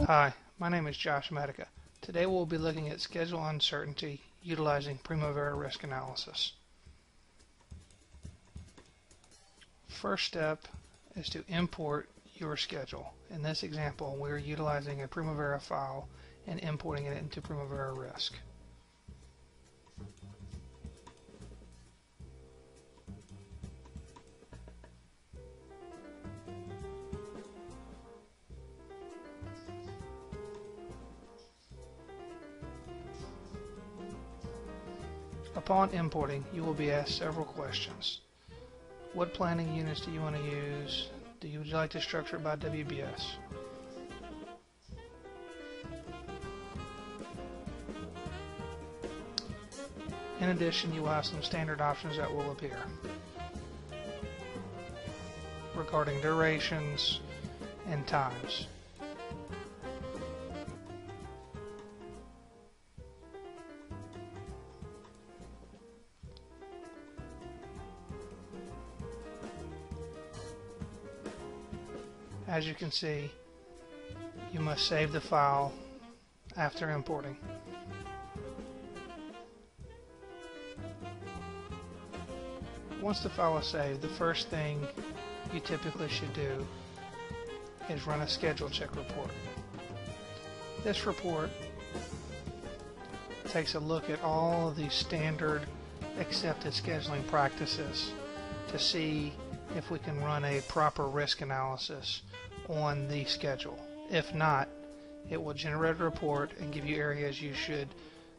Hi, my name is Josh Medica. Today we'll be looking at schedule uncertainty utilizing Primavera risk analysis. First step is to import your schedule. In this example, we're utilizing a Primavera file and importing it into Primavera risk. Upon importing, you will be asked several questions. What planning units do you want to use? Would you like to structure it by WBS? In addition, you will have some standard options that will appear regarding durations and times. As you can see, you must save the file after importing. Once the file is saved, the first thing you typically should do is run a schedule check report. This report takes a look at all of the standard accepted scheduling practices to see if we can run a proper risk analysis on the schedule. If not, it will generate a report and give you areas you should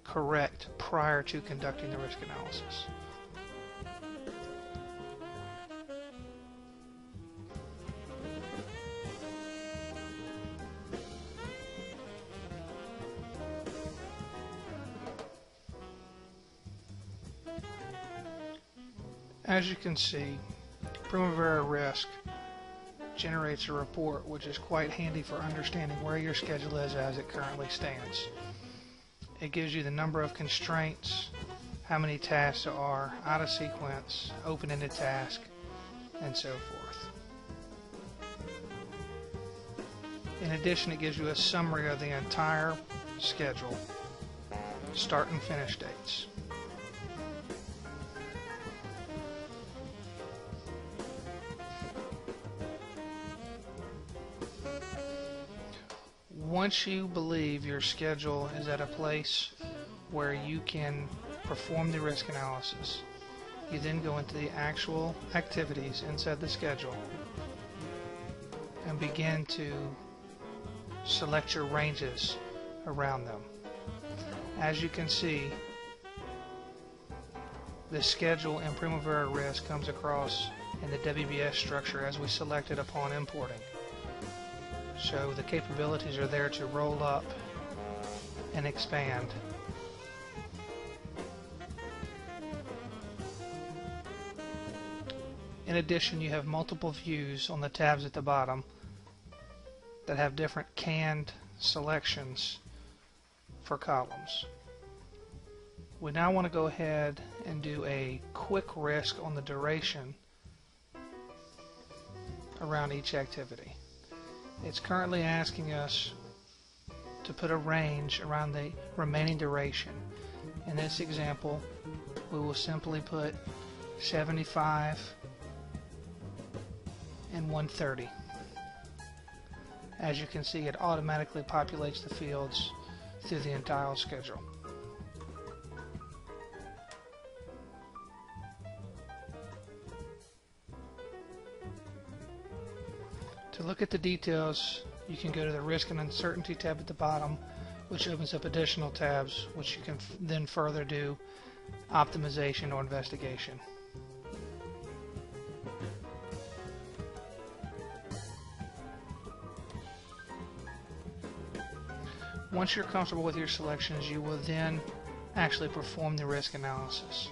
correct prior to conducting the risk analysis. As you can see, Primavera Risk generates a report which is quite handy for understanding where your schedule is as it currently stands. It gives you the number of constraints, how many tasks there are, out of sequence, open-ended task, and so forth. In addition, it gives you a summary of the entire schedule, start and finish dates. Once you believe your schedule is at a place where you can perform the risk analysis, you then go into the actual activities inside the schedule and begin to select your ranges around them. As you can see, the schedule in Primavera Risk comes across in the WBS structure as we selected upon importing. So the capabilities are there to roll up and expand. In addition, you have multiple views on the tabs at the bottom that have different canned selections for columns. We now want to go ahead and do a quick risk on the duration around each activity. It's currently asking us to put a range around the remaining duration. In this example, we will simply put 75 and 130. As you can see, it automatically populates the fields through the entire schedule. To look at the details, you can go to the Risk and Uncertainty tab at the bottom, which opens up additional tabs, which you can then further do optimization or investigation. Once you're comfortable with your selections, you will then actually perform the risk analysis.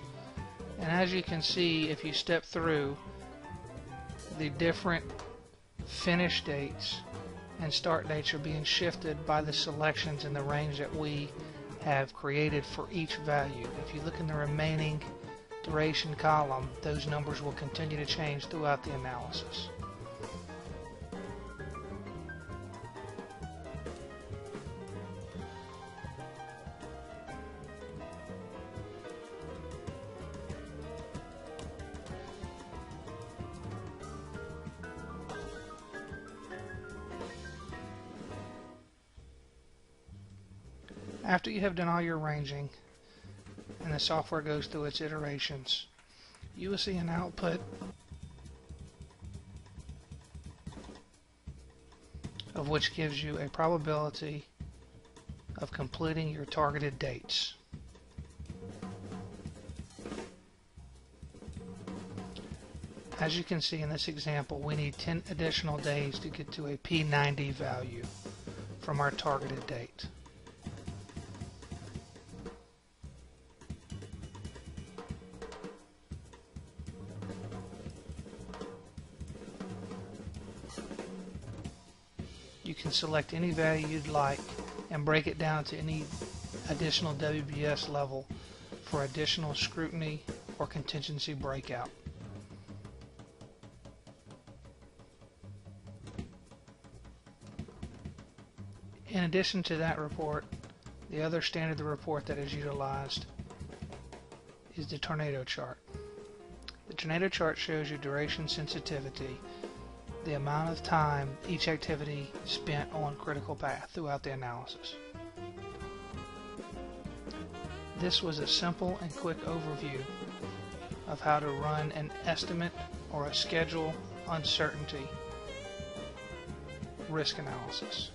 And as you can see, if you step through the different finish dates and start dates are being shifted by the selections in the range that we have created for each value. If you look in the remaining duration column, those numbers will continue to change throughout the analysis. After you have done all your ranging and the software goes through its iterations, you will see an output of which gives you a probability of completing your targeted dates. As you can see in this example, we need 10 additional days to get to a P90 value from our targeted date. You can select any value you'd like and break it down to any additional WBS level for additional scrutiny or contingency breakout. In addition to that report, the other standard report that is utilized is the tornado chart. The tornado chart shows you duration sensitivity, the amount of time each activity spent on critical path throughout the analysis. This was a simple and quick overview of how to run an estimate or a schedule uncertainty risk analysis.